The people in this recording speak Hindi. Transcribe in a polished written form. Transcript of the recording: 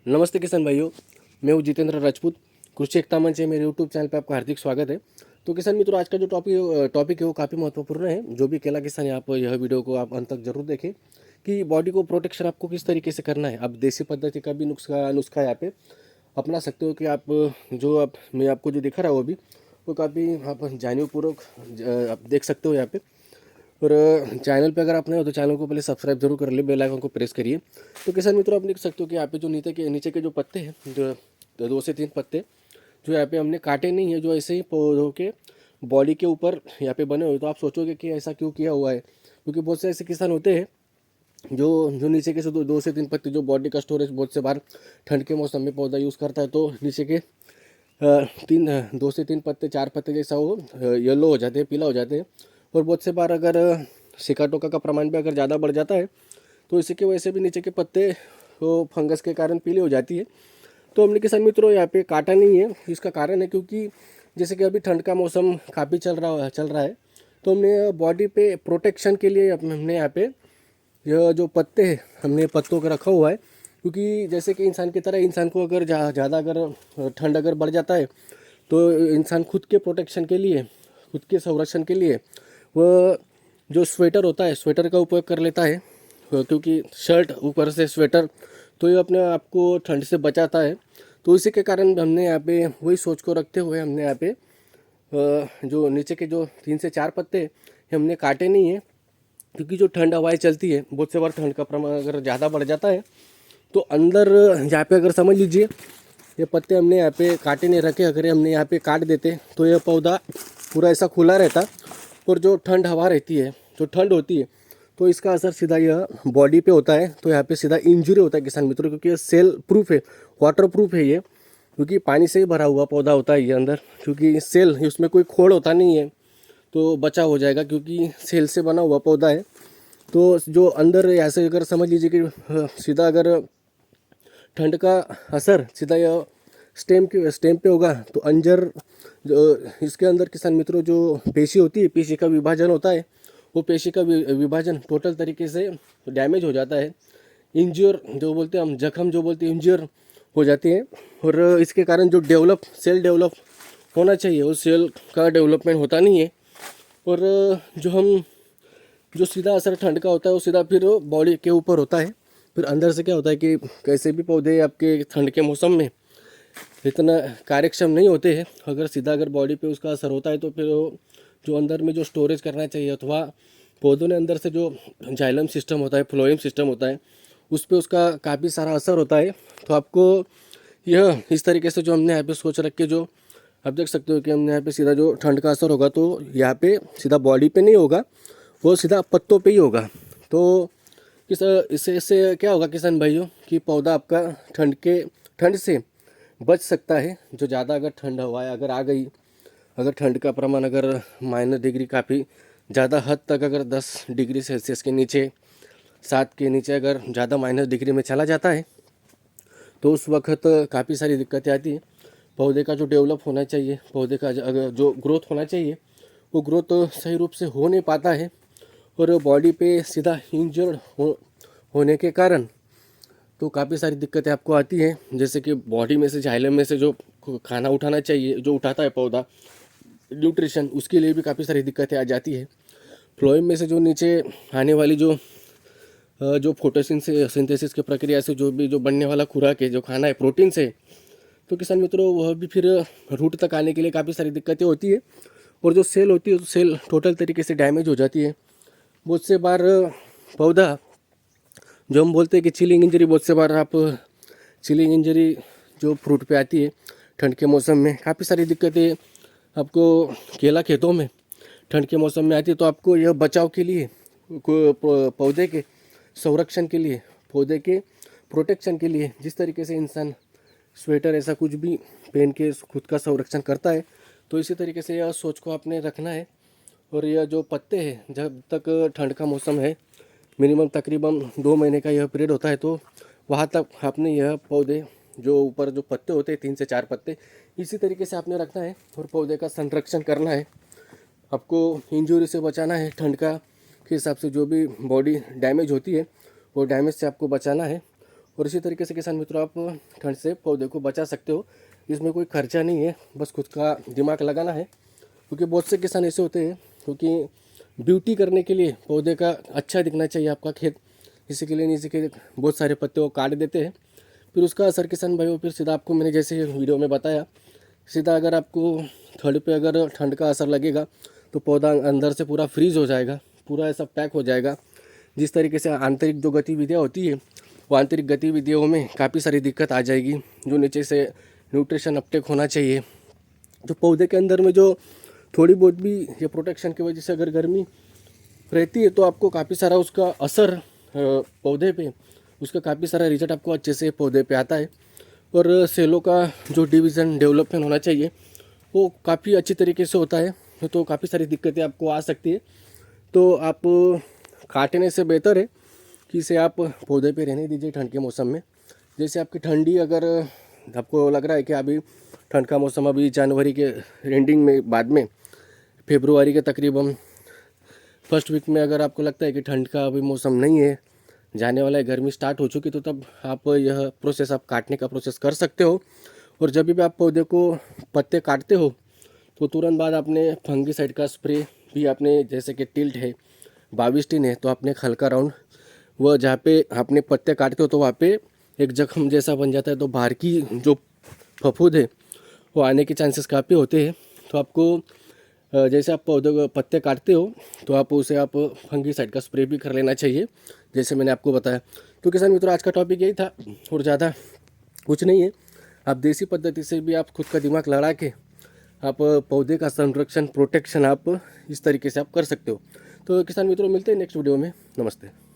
नमस्ते किसान भाइयों, मैं हूँ जितेंद्र राजपूत। कृषि एकता मंच है मेरे यूट्यूब चैनल पे आपका हार्दिक स्वागत है। तो किसान मित्रों, आज का जो टॉपिक है वो काफ़ी महत्वपूर्ण है। जो भी केला किसान है, आप यह वीडियो को आप अंत तक जरूर देखें कि बॉडी को प्रोटेक्शन आपको किस तरीके से करना है। आप देसी पद्धति का भी नुस्खा नुस्खा यहाँ पे अपना सकते हो कि आप मैं आपको जो दिखा रहा हूँ अभी, वो काफ़ी आप जानवपूर्वक आप देख सकते हो यहाँ पे। और चैनल पे अगर आप नए हो तो चैनल को पहले सब्सक्राइब जरूर कर ले, बेल आइकन को प्रेस करिए। तो किसान मित्रों, आप देख सकते हो कि यहाँ पे जो नीचे के जो पत्ते हैं, जो 2 से 3 पत्ते जो यहाँ पे हमने काटे नहीं है, जो ऐसे ही पौधों के बॉडी के ऊपर यहाँ पे बने हुए। तो आप सोचोगे कि ऐसा क्यों किया हुआ है, क्योंकि बहुत से ऐसे किसान होते हैं जो जो नीचे के से 2 से 3 पत्ते जो बॉडी का स्टोरेज बहुत से बार ठंड के मौसम में पौधा यूज़ करता है, तो नीचे के 2 से 3 पत्ते 4 पत्ते जैसा वो येलो हो जाते हैं, पीला हो जाते हैं। और बहुत से बार अगर सिकाटोका का प्रमाण भी अगर ज़्यादा बढ़ जाता है तो इसी की वजह से भी नीचे के पत्ते वो फंगस के कारण पीली हो जाती है। तो हमने किसान मित्रों यहाँ पे काटा नहीं है। इसका कारण है क्योंकि जैसे कि अभी ठंड का मौसम काफ़ी चल रहा है, तो हमने बॉडी पे प्रोटेक्शन के लिए हमने यहाँ पे यह जो पत्ते हैं हमने पत्तों का रखा हुआ है। क्योंकि जैसे कि इंसान की तरह इंसान को अगर ज़्यादा अगर ठंड अगर बढ़ जाता है तो इंसान खुद के प्रोटेक्शन के लिए, खुद के संरक्षण के लिए वह जो स्वेटर होता है, स्वेटर का उपयोग कर लेता है। क्योंकि शर्ट ऊपर से स्वेटर, तो ये अपने आप को ठंड से बचाता है। तो इसी के कारण हमने यहाँ पे वही सोच को रखते हुए हमने यहाँ पे जो नीचे के जो 3 से 4 पत्ते हमने काटे नहीं है। क्योंकि जो ठंड हवाएं चलती है, बहुत से बार ठंड का प्रमाण अगर ज़्यादा बढ़ जाता है तो अंदर यहाँ पे अगर समझ लीजिए ये पत्ते हमने यहाँ पे काटे नहीं रखे, अगर हमने यहाँ पे काट देते तो यह पौधा पूरा ऐसा खुला रहता। और जो ठंड हवा रहती है, जो ठंड होती है, तो इसका असर सीधा यह बॉडी पे होता है। तो यहाँ पे सीधा इंजरी होता है किसान मित्रों, क्योंकि ये सेल प्रूफ है, वाटर प्रूफ है ये। क्योंकि पानी से ही भरा हुआ पौधा होता है ये अंदर, क्योंकि सेल उसमें कोई खोड़ होता नहीं है तो बचा हो जाएगा, क्योंकि सेल से बना हुआ पौधा है। तो जो अंदर ऐसे अगर समझ लीजिए कि सीधा अगर ठंड का असर सीधा यह स्टेम पे होगा तो अंजर जो इसके अंदर किसान मित्रों जो पेशी होती है, पेशी का विभाजन होता है, वो पेशी का विभाजन टोटल तरीके से डैमेज हो जाता है। इंज्योर जो बोलते हैं हम, जख्म जो बोलते हैं, इंज्योर हो जाती है। और इसके कारण जो सेल डेवलप होना चाहिए वो सेल का डेवलपमेंट होता नहीं है। और जो सीधा असर ठंड का होता है वो सीधा फिर बॉडी के ऊपर होता है। फिर अंदर से क्या होता है कि कैसे भी पौधे आपके ठंड के मौसम में इतना कार्यक्षम नहीं होते हैं। अगर बॉडी पे उसका असर होता है तो फिर जो अंदर में जो स्टोरेज करना चाहिए, अथवा पौधों ने अंदर से जो जाइलम सिस्टम होता है, फ्लोएम सिस्टम होता है, उस पर उसका काफ़ी सारा असर होता है। तो आपको यह इस तरीके से जो हमने यहाँ पे सोच रख के, जो आप देख सकते हो कि हमने यहाँ पे सीधा जो ठंड का असर होगा तो यहाँ पे सीधा बॉडी पे नहीं होगा, वो सीधा पत्तों पे ही होगा। तो इससे क्या होगा किसान भाइयों कि पौधा आपका ठंड से बच सकता है। जो ज़्यादा अगर ठंड हवाएं अगर आ गई, अगर ठंड का प्रमाण अगर -डिग्री काफ़ी ज़्यादा हद तक, अगर 10 डिग्री सेल्सियस के नीचे, 7 के नीचे अगर ज़्यादा -डिग्री में चला जाता है तो उस वक्त काफ़ी सारी दिक्कतें आती हैं। पौधे का जो डेवलप होना चाहिए, पौधे का अगर जो ग्रोथ होना चाहिए, वो ग्रोथ सही रूप से हो नहीं पाता है। और बॉडी पे सीधा इंजर्ड होने के कारण तो काफ़ी सारी दिक्कतें आपको आती हैं। जैसे कि बॉडी में से, जाइलम में से जो खाना उठाना चाहिए, जो उठाता है पौधा न्यूट्रिशन, उसके लिए भी काफ़ी सारी दिक्कतें आ जाती है। फ्लोएम में से जो नीचे आने वाली जो फोटोसिंथेसिस की प्रक्रिया से जो बनने वाला खुराक है, जो खाना है प्रोटीन से, तो किसान मित्रों वह भी फिर रूट तक आने के लिए काफ़ी सारी दिक्कतें होती है। और जो सेल होती है तो सेल टोटल तरीके से डैमेज हो जाती है। बहुत से बार पौधा, जो हम बोलते हैं कि चिलिंग इंजरी, बहुत से बार आप चिलिंग इंजरी जो फ्रूट पे आती है ठंड के मौसम में, काफ़ी सारी दिक्कतें आपको केला खेतों में ठंड के मौसम में आती है। तो आपको यह बचाव के लिए, पौधे के संरक्षण के लिए, पौधे के प्रोटेक्शन के लिए, जिस तरीके से इंसान स्वेटर ऐसा कुछ भी पहन के खुद का संरक्षण करता है, तो इसी तरीके से यह सोच को आपने रखना है। और यह जो पत्ते हैं, जब तक ठंड का मौसम है, मिनिमम तकरीबन 2 महीने का यह पीरियड होता है, तो वहाँ तक आपने यह पौधे जो ऊपर जो पत्ते होते हैं 3 से 4 पत्ते, इसी तरीके से आपने रखना है और पौधे का संरक्षण करना है। आपको इंजरी से बचाना है, ठंड का के हिसाब से जो भी बॉडी डैमेज होती है वो डैमेज से आपको बचाना है। और इसी तरीके से किसान मित्रों आप ठंड से पौधे को बचा सकते हो। इसमें कोई खर्चा नहीं है, बस खुद का दिमाग लगाना है। क्योंकि बहुत से किसान ऐसे होते हैं क्योंकि ब्यूटी करने के लिए पौधे का अच्छा दिखना चाहिए आपका खेत, इसी के लिए नीचे के बहुत सारे पत्ते वो काट देते हैं। फिर उसका असर किसान भाइयों फिर सीधा आपको मैंने जैसे वीडियो में बताया, सीधा अगर आपको थड़ पे अगर ठंड का असर लगेगा तो पौधा अंदर से पूरा फ्रीज हो जाएगा, पूरा ऐसा पैक हो जाएगा। जिस तरीके से आंतरिक जो गतिविधियाँ होती है वो आंतरिक गतिविधियों में काफ़ी सारी दिक्कत आ जाएगी। जो नीचे से न्यूट्रिशन अपटेक होना चाहिए, जो पौधे के अंदर में जो थोड़ी बहुत भी ये प्रोटेक्शन की वजह से अगर गर्मी रहती है तो आपको काफ़ी सारा उसका असर पौधे पे, उसका काफ़ी सारा रिजल्ट आपको अच्छे से पौधे पे आता है। और सेलों का जो डिवीज़न डेवलपमेंट होना चाहिए वो काफ़ी अच्छी तरीके से होता है, तो काफ़ी सारी दिक्कतें आपको आ सकती है। तो आप काटने से बेहतर है कि इसे आप पौधे पे रहने दीजिए ठंड के मौसम में। जैसे आपकी ठंडी अगर आपको लग रहा है कि अभी ठंड का मौसम अभी जनवरी के एंडिंग में, बाद में फरवरी के तकरीबन फर्स्ट वीक में अगर आपको लगता है कि ठंड का अभी मौसम नहीं है, जाने वाला है, गर्मी स्टार्ट हो चुकी, तो तब आप यह प्रोसेस आप काटने का प्रोसेस कर सकते हो। और जब भी आप पौधे को पत्ते काटते हो तो तुरंत बाद आपने फंगीसाइड का स्प्रे भी, आपने जैसे कि टिल्ट है, बाविस्टिन है, तो आपने हल्का राउंड वह जहाँ पे आपने पत्ते काटते हो तो वहाँ पे एक जख्म जैसा बन जाता है, तो बाहर की जो फफूंद है वो आने के चांसेस काफ़ी होते हैं। तो आपको जैसे आप पौधे को पत्ते काटते हो तो आप उसे आप फंगीसाइड का स्प्रे भी कर लेना चाहिए, जैसे मैंने आपको बताया। तो किसान मित्रों आज का टॉपिक यही था और ज़्यादा कुछ नहीं है। आप देसी पद्धति से भी आप खुद का दिमाग लड़ा के आप पौधे का संरक्षण, प्रोटेक्शन आप इस तरीके से आप कर सकते हो। तो किसान मित्रों मिलते हैं नेक्स्ट वीडियो में। नमस्ते।